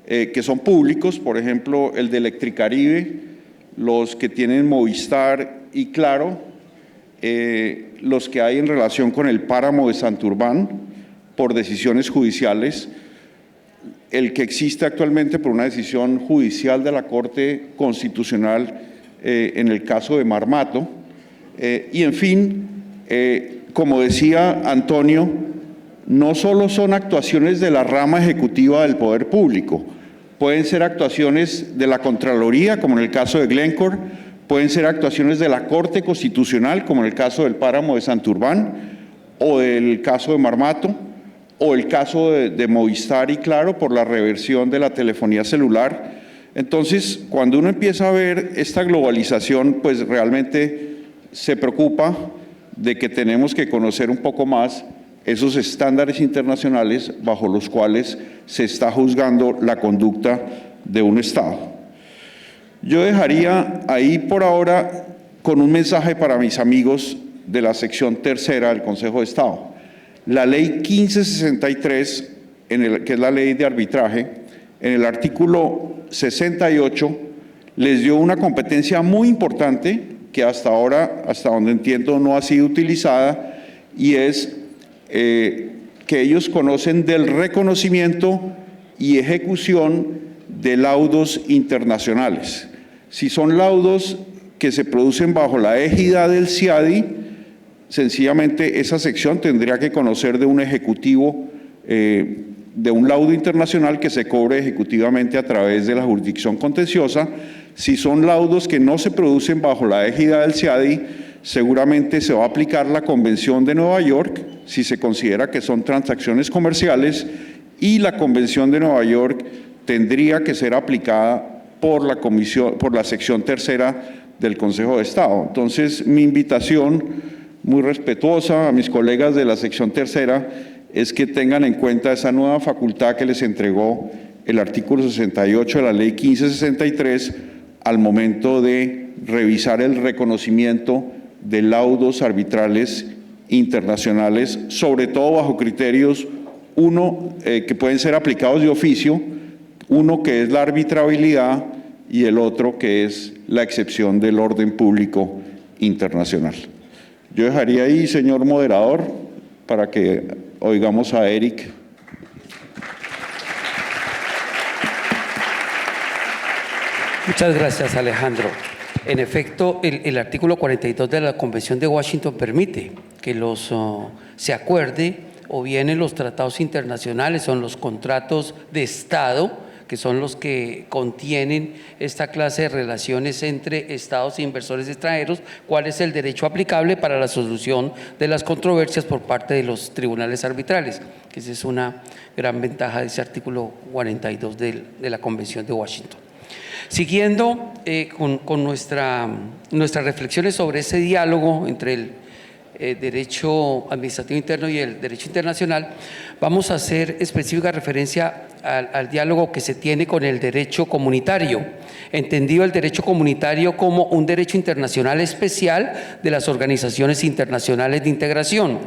que son públicos, por ejemplo, el de Electricaribe, los que tienen Movistar y Claro, los que hay en relación con el páramo de Santurbán por decisiones judiciales, el que existe actualmente por una decisión judicial de la Corte Constitucional en el caso de Marmato, y en fin, como decía Antonio, no solo son actuaciones de la rama ejecutiva del poder público, pueden ser actuaciones de la Contraloría, como en el caso de Glencore, pueden ser actuaciones de la Corte Constitucional, como en el caso del páramo de Santurbán, o del caso de Marmato, o el caso de Movistar y Claro por la reversión de la telefonía celular. Entonces, cuando uno empieza a ver esta globalización, pues realmente se preocupa de que tenemos que conocer un poco más esos estándares internacionales bajo los cuales se está juzgando la conducta de un Estado. Yo dejaría ahí por ahora con un mensaje para mis amigos de la sección tercera del Consejo de Estado. La ley 1563, que es la ley de arbitraje, en el artículo 68 les dio una competencia muy importante que hasta ahora, hasta donde entiendo, no ha sido utilizada, y es que ellos conocen del reconocimiento y ejecución de laudos internacionales. Si son laudos que se producen bajo la égida del CIADI, sencillamente esa sección tendría que conocer de un ejecutivo de un laudo internacional que se cobre ejecutivamente a través de la jurisdicción contenciosa. Si son laudos que no se producen bajo la égida del CIADI, seguramente se va a aplicar la Convención de Nueva York, si se considera que son transacciones comerciales, y la Convención de Nueva York tendría que ser aplicada por la sección tercera del Consejo de Estado. Entonces, mi invitación muy respetuosa a mis colegas de la sección tercera es que tengan en cuenta esa nueva facultad que les entregó el artículo 68 de la Ley 1563 al momento de revisar el reconocimiento de laudos arbitrales internacionales, sobre todo bajo criterios, uno que pueden ser aplicados de oficio, uno que es la arbitrabilidad y el otro que es la excepción del orden público internacional. Yo dejaría ahí, señor moderador, para que oigamos a Eric. Muchas gracias, Alejandro. En efecto, el artículo 42 de la Convención de Washington permite que se acuerde o bien en los tratados internacionales o en los contratos de Estado, que son los que contienen esta clase de relaciones entre Estados e inversores extranjeros, cuál es el derecho aplicable para la solución de las controversias por parte de los tribunales arbitrales, que esa es una gran ventaja de ese artículo 42 de la Convención de Washington. Siguiendo con nuestras reflexiones sobre ese diálogo entre el derecho administrativo interno y el derecho internacional, vamos a hacer específica referencia al diálogo que se tiene con el derecho comunitario, entendido el derecho comunitario como un derecho internacional especial de las organizaciones internacionales de integración,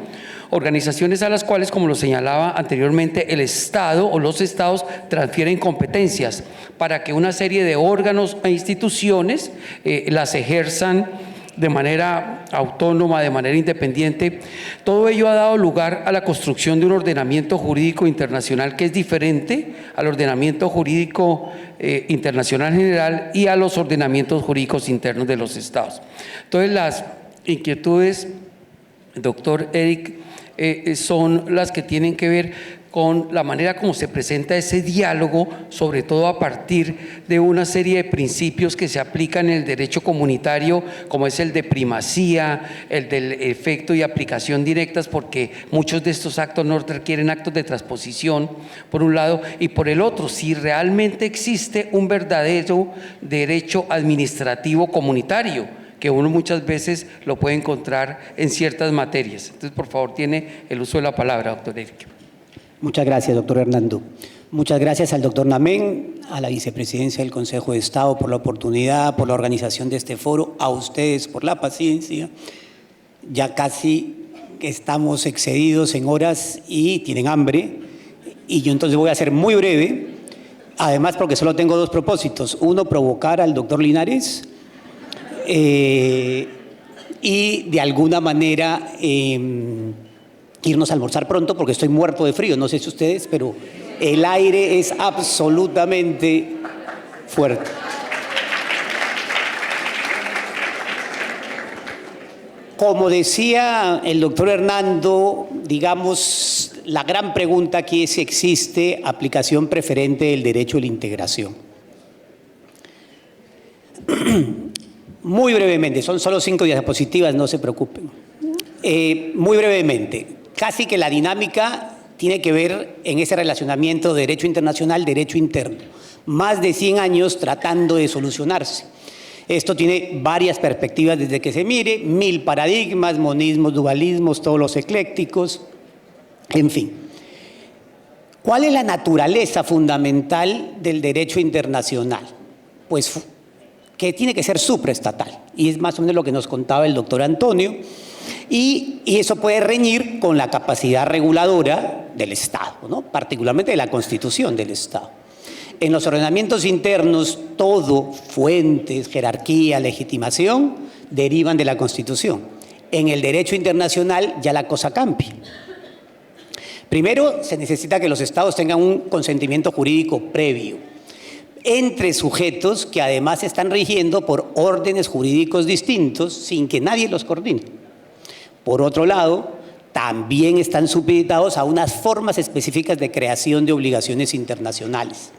organizaciones a las cuales, como lo señalaba anteriormente, el Estado o los Estados transfieren competencias para que una serie de órganos e instituciones las ejerzan de manera autónoma, de manera independiente. Todo ello ha dado lugar a la construcción de un ordenamiento jurídico internacional que es diferente al ordenamiento jurídico internacional general y a los ordenamientos jurídicos internos de los Estados. Entonces, las inquietudes, doctor Eric, son las que tienen que ver con la manera como se presenta ese diálogo, sobre todo a partir de una serie de principios que se aplican en el derecho comunitario, como es el de primacía, el del efecto y aplicación directas, porque muchos de estos actos no requieren actos de transposición, por un lado, y por el otro, si realmente existe un verdadero derecho administrativo comunitario, que uno muchas veces lo puede encontrar en ciertas materias. Entonces, por favor, tiene el uso de la palabra, doctor Eric. Muchas gracias, doctor Hernando. Muchas gracias al doctor Namén, a la vicepresidencia del Consejo de Estado por la oportunidad, por la organización de este foro, a ustedes por la paciencia. Ya casi estamos excedidos en horas y tienen hambre, y yo entonces voy a ser muy breve, además porque solo tengo dos propósitos. Uno, provocar al doctor Linares y de alguna manera irnos a almorzar pronto porque estoy muerto de frío, no sé si ustedes, pero el aire es absolutamente fuerte. Como decía el doctor Hernando, digamos, la gran pregunta aquí es si existe aplicación preferente del derecho a la integración. Muy brevemente, son solo 5 diapositivas, no se preocupen. Muy brevemente, casi que la dinámica tiene que ver en ese relacionamiento de derecho internacional, derecho interno. Más de 100 años tratando de solucionarse. Esto tiene varias perspectivas desde que se mire, 1000 paradigmas, monismos, dualismos, todos los eclécticos, en fin. ¿Cuál es la naturaleza fundamental del derecho internacional? Pues que tiene que ser supraestatal, y es más o menos lo que nos contaba el doctor Antonio, y eso puede reñir con la capacidad reguladora del Estado, ¿no? Particularmente de la Constitución del Estado. En los ordenamientos internos, todo, fuentes, jerarquía, legitimación, derivan de la Constitución. En el derecho internacional ya la cosa cambia. Primero, se necesita que los Estados tengan un consentimiento jurídico previo entre sujetos que además están rigiendo por órdenes jurídicos distintos sin que nadie los coordine. Por otro lado, también están supeditados a unas formas específicas de creación de obligaciones internacionales.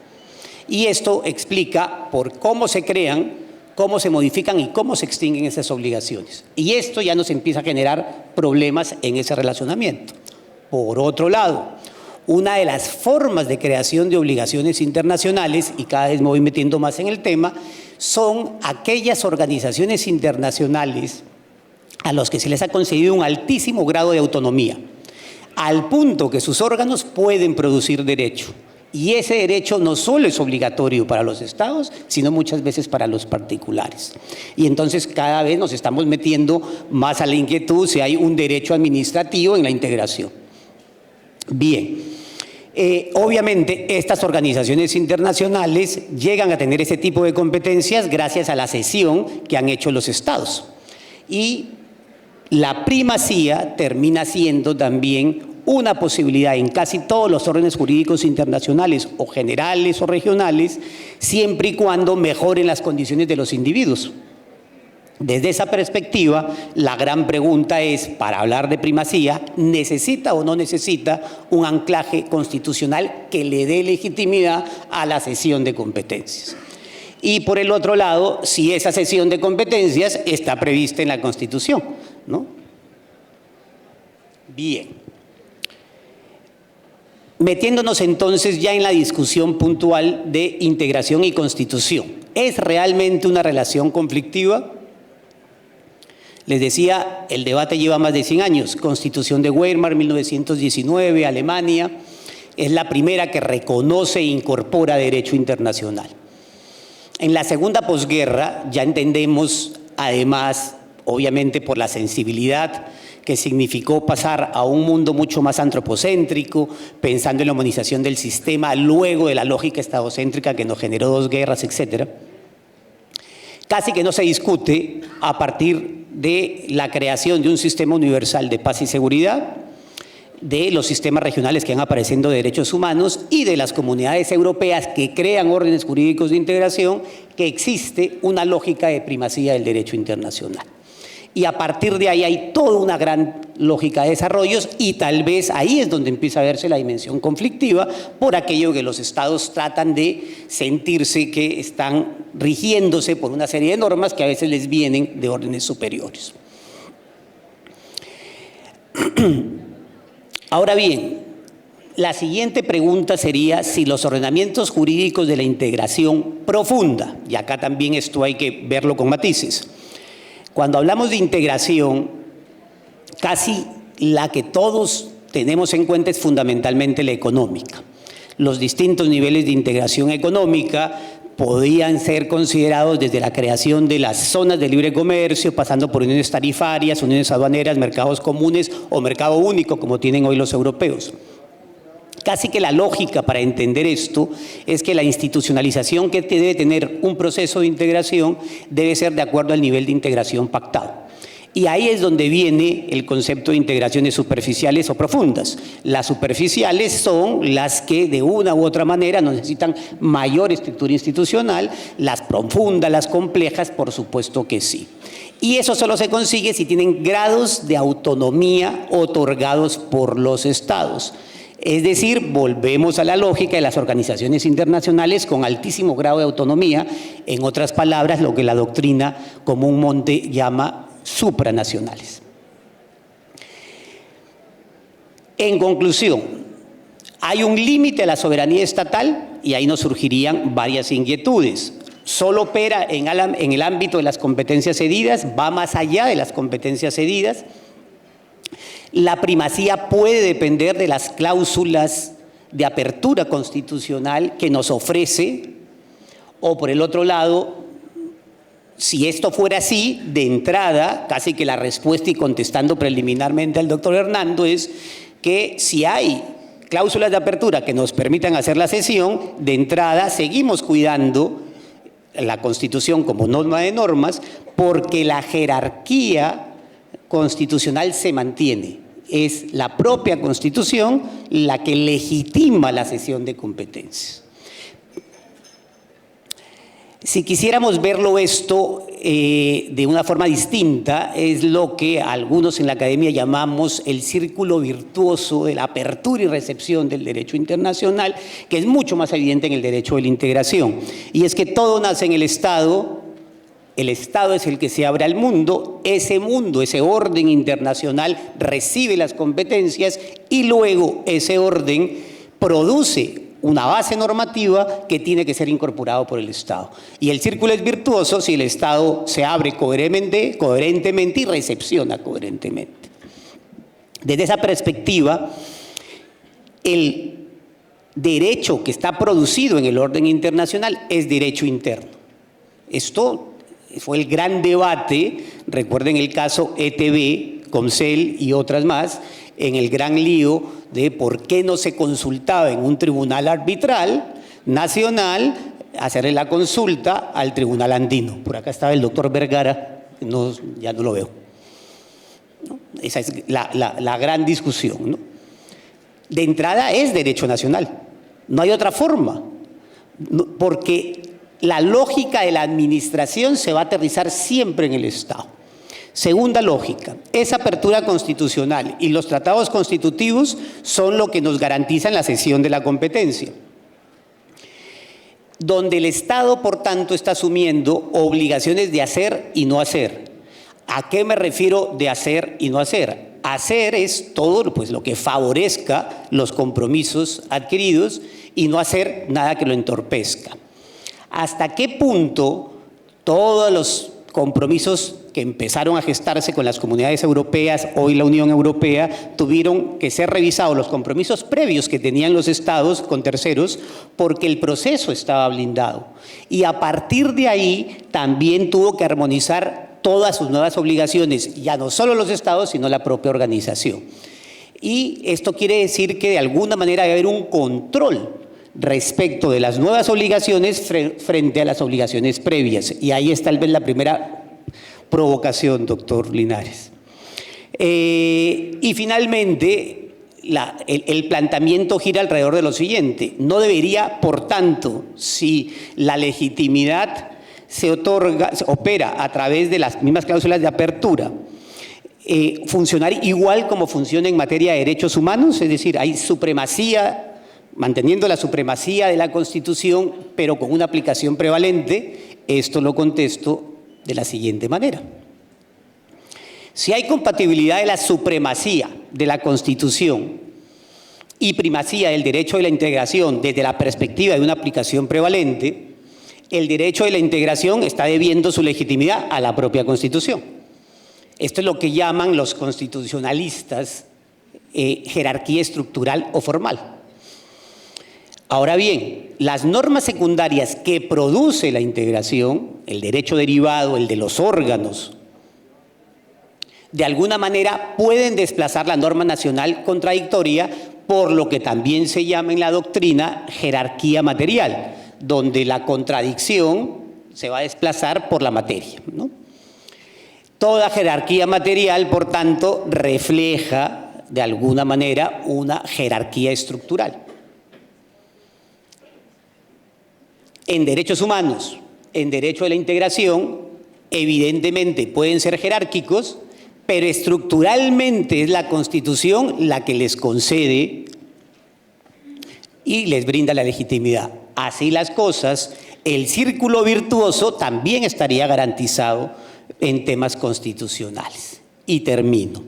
Y esto explica por cómo se crean, cómo se modifican y cómo se extinguen esas obligaciones. Y esto ya nos empieza a generar problemas en ese relacionamiento. Por otro lado, una de las formas de creación de obligaciones internacionales, y cada vez me voy metiendo más en el tema, son aquellas organizaciones internacionales a los que se les ha concedido un altísimo grado de autonomía, al punto que sus órganos pueden producir derecho. Y ese derecho no solo es obligatorio para los estados, sino muchas veces para los particulares. Y entonces cada vez nos estamos metiendo más a la inquietud si hay un derecho administrativo en la integración. Bien, obviamente estas organizaciones internacionales llegan a tener ese tipo de competencias gracias a la cesión que han hecho los estados. Y la primacía termina siendo también una posibilidad en casi todos los órdenes jurídicos internacionales, o generales o regionales, siempre y cuando mejoren las condiciones de los individuos. Desde esa perspectiva, la gran pregunta es, para hablar de primacía, ¿necesita o no necesita un anclaje constitucional que le dé legitimidad a la cesión de competencias? Y por el otro lado, si esa cesión de competencias está prevista en la Constitución, ¿no? Bien. Metiéndonos entonces ya en la discusión puntual de integración y constitución. ¿Es realmente una relación conflictiva? Les decía, el debate lleva más de 100 años. Constitución de Weimar, 1919, Alemania, es la primera que reconoce e incorpora derecho internacional. En la segunda posguerra ya entendemos, además, obviamente por la sensibilidad que significó pasar a un mundo mucho más antropocéntrico, pensando en la humanización del sistema, luego de la lógica estadocéntrica que nos generó 2 guerras, etc. Casi que no se discute a partir de la creación de un sistema universal de paz y seguridad, de los sistemas regionales que van apareciendo de derechos humanos y de las comunidades europeas que crean órdenes jurídicos de integración, que existe una lógica de primacía del derecho internacional. Y a partir de ahí hay toda una gran lógica de desarrollos y tal vez ahí es donde empieza a verse la dimensión conflictiva por aquello que los estados tratan de sentirse que están rigiéndose por una serie de normas que a veces les vienen de órdenes superiores. Ahora bien, la siguiente pregunta sería si los ordenamientos jurídicos de la integración profunda, y acá también esto hay que verlo con matices. Cuando hablamos de integración, casi la que todos tenemos en cuenta es fundamentalmente la económica. Los distintos niveles de integración económica podían ser considerados desde la creación de las zonas de libre comercio, pasando por uniones tarifarias, uniones aduaneras, mercados comunes o mercado único, como tienen hoy los europeos. Casi que la lógica para entender esto es que la institucionalización que debe tener un proceso de integración debe ser de acuerdo al nivel de integración pactado. Y ahí es donde viene el concepto de integraciones superficiales o profundas. Las superficiales son las que de una u otra manera no necesitan mayor estructura institucional, las profundas, las complejas, por supuesto que sí. Y eso solo se consigue si tienen grados de autonomía otorgados por los estados. Es decir, volvemos a la lógica de las organizaciones internacionales con altísimo grado de autonomía, en otras palabras, lo que la doctrina comúnmente llama supranacionales. En conclusión, hay un límite a la soberanía estatal y ahí nos surgirían varias inquietudes. Solo opera en el ámbito de las competencias cedidas, va más allá de las competencias cedidas. La primacía puede depender de las cláusulas de apertura constitucional que nos ofrece, o por el otro lado, si esto fuera así, de entrada, casi que la respuesta y contestando preliminarmente al doctor Hernando es que si hay cláusulas de apertura que nos permitan hacer la cesión, de entrada seguimos cuidando la Constitución como norma de normas porque la jerarquía constitucional se mantiene. Es la propia Constitución la que legitima la cesión de competencias. Si quisiéramos verlo esto de una forma distinta, es lo que algunos en la academia llamamos el círculo virtuoso de la apertura y recepción del derecho internacional, que es mucho más evidente en el derecho de la integración. Y es que todo nace en el Estado es el que se abre al mundo, ese orden internacional recibe las competencias y luego ese orden produce una base normativa que tiene que ser incorporado por el Estado. Y el círculo es virtuoso si el Estado se abre coherentemente y recepciona coherentemente. Desde esa perspectiva, el derecho que está producido en el orden internacional es derecho interno. Esto fue el gran debate, recuerden el caso ETB, Comcel y otras más, en el gran lío de por qué no se consultaba en un tribunal arbitral nacional hacerle la consulta al tribunal andino. Por acá estaba el doctor Vergara, ya no lo veo. ¿No? Esa es la gran discusión, ¿no? De entrada es derecho nacional, no hay otra forma, porque la lógica de la administración se va a aterrizar siempre en el Estado. Segunda lógica, esa apertura constitucional y los tratados constitutivos son lo que nos garantizan la cesión de la competencia, donde el Estado, por tanto, está asumiendo obligaciones de hacer y no hacer. ¿A qué me refiero de hacer y no hacer? Hacer es todo pues, lo que favorezca los compromisos adquiridos y no hacer nada que lo entorpezca. ¿Hasta qué punto todos los compromisos que empezaron a gestarse con las comunidades europeas, hoy la Unión Europea, tuvieron que ser revisados los compromisos previos que tenían los estados con terceros porque el proceso estaba blindado? Y a partir de ahí también tuvo que armonizar todas sus nuevas obligaciones, ya no solo los estados, sino la propia organización. Y esto quiere decir que de alguna manera debe haber un control respecto de las nuevas obligaciones frente a las obligaciones previas. Y ahí es tal vez la primera provocación, doctor Linares. Y finalmente, el planteamiento gira alrededor de lo siguiente. No debería, por tanto, si la legitimidad se opera a través de las mismas cláusulas de apertura, funcionar igual como funciona en materia de derechos humanos, es decir, hay supremacía, manteniendo la supremacía de la Constitución, pero con una aplicación prevalente. Esto lo contesto de la siguiente manera. Si hay compatibilidad de la supremacía de la Constitución y primacía del derecho de la integración desde la perspectiva de una aplicación prevalente, el derecho de la integración está debiendo su legitimidad a la propia Constitución. Esto es lo que llaman los constitucionalistas jerarquía estructural o formal. Ahora bien, las normas secundarias que produce la integración, el derecho derivado, el de los órganos, de alguna manera pueden desplazar la norma nacional contradictoria por lo que también se llama en la doctrina jerarquía material, donde la contradicción se va a desplazar por la materia, ¿no? Toda jerarquía material, por tanto, refleja de alguna manera una jerarquía estructural. En derechos humanos, en derecho de la integración, evidentemente pueden ser jerárquicos, pero estructuralmente es la Constitución la que les concede y les brinda la legitimidad. Así las cosas, el círculo virtuoso también estaría garantizado en temas constitucionales. Y termino.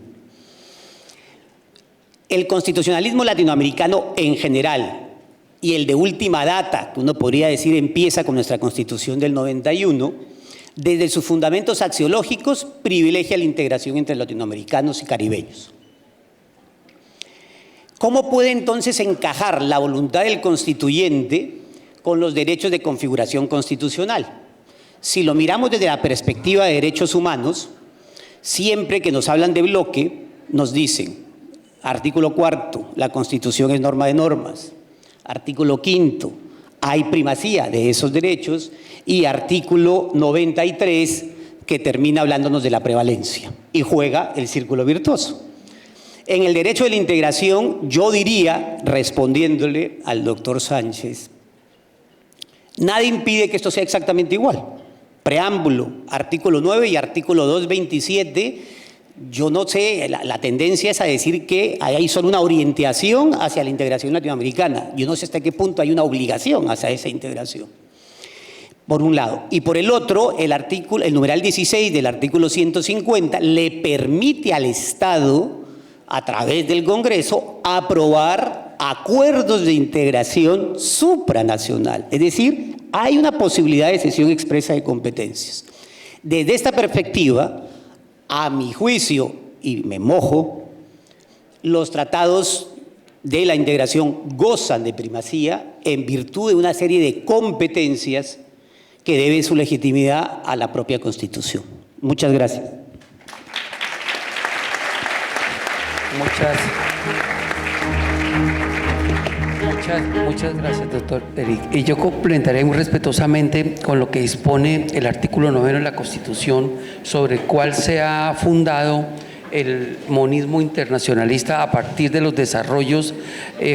El constitucionalismo latinoamericano en general y el de última data, que uno podría decir empieza con nuestra Constitución del 91, desde sus fundamentos axiológicos privilegia la integración entre latinoamericanos y caribeños. ¿Cómo puede entonces encajar la voluntad del constituyente con los derechos de configuración constitucional? Si lo miramos desde la perspectiva de derechos humanos, siempre que nos hablan de bloque, nos dicen, artículo 4, la Constitución es norma de normas. Artículo 5, hay primacía de esos derechos, y artículo 93, que termina hablándonos de la prevalencia, y juega el círculo virtuoso. En el derecho de la integración, yo diría, respondiéndole al doctor Sánchez, nada impide que esto sea exactamente igual. Preámbulo, artículo 9 y artículo 227, yo no sé, la tendencia es a decir que hay solo una orientación hacia la integración latinoamericana. Yo no sé hasta qué punto hay una obligación hacia esa integración, por un lado. Y por el otro, el numeral 16 del artículo 150 le permite al Estado, a través del Congreso, aprobar acuerdos de integración supranacional. Es decir, hay una posibilidad de cesión expresa de competencias. Desde esta perspectiva, a mi juicio, y me mojo, los tratados de la integración gozan de primacía en virtud de una serie de competencias que deben su legitimidad a la propia Constitución. Muchas gracias. Muchas gracias, doctor Eric. Y yo complementaré muy respetuosamente con lo que dispone el artículo 9 de la Constitución, sobre el cual se ha fundado el monismo internacionalista a partir de los desarrollos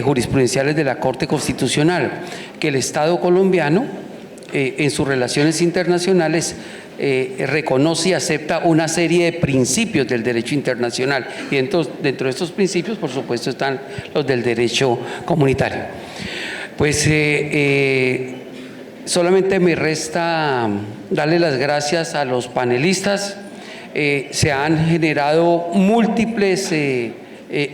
jurisprudenciales de la Corte Constitucional, que el Estado colombiano, en sus relaciones internacionales, reconoce y acepta una serie de principios del derecho internacional, y dentro de estos principios, por supuesto, están los del derecho comunitario. Pues solamente me resta darle las gracias a los panelistas. Se han generado múltiples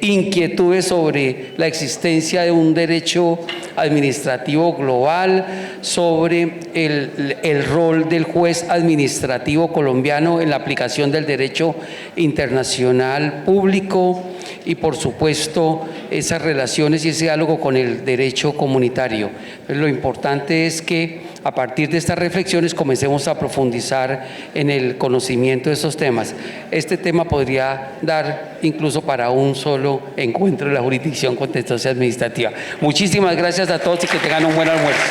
inquietudes sobre la existencia de un derecho administrativo global, sobre el rol del juez administrativo colombiano en la aplicación del derecho internacional público y, por supuesto, esas relaciones y ese diálogo con el derecho comunitario. Pero lo importante es que a partir de estas reflexiones comencemos a profundizar en el conocimiento de esos temas. Este tema podría dar incluso para un solo encuentro de la jurisdicción contenciosa administrativa. Muchísimas gracias a todos y que tengan un buen almuerzo.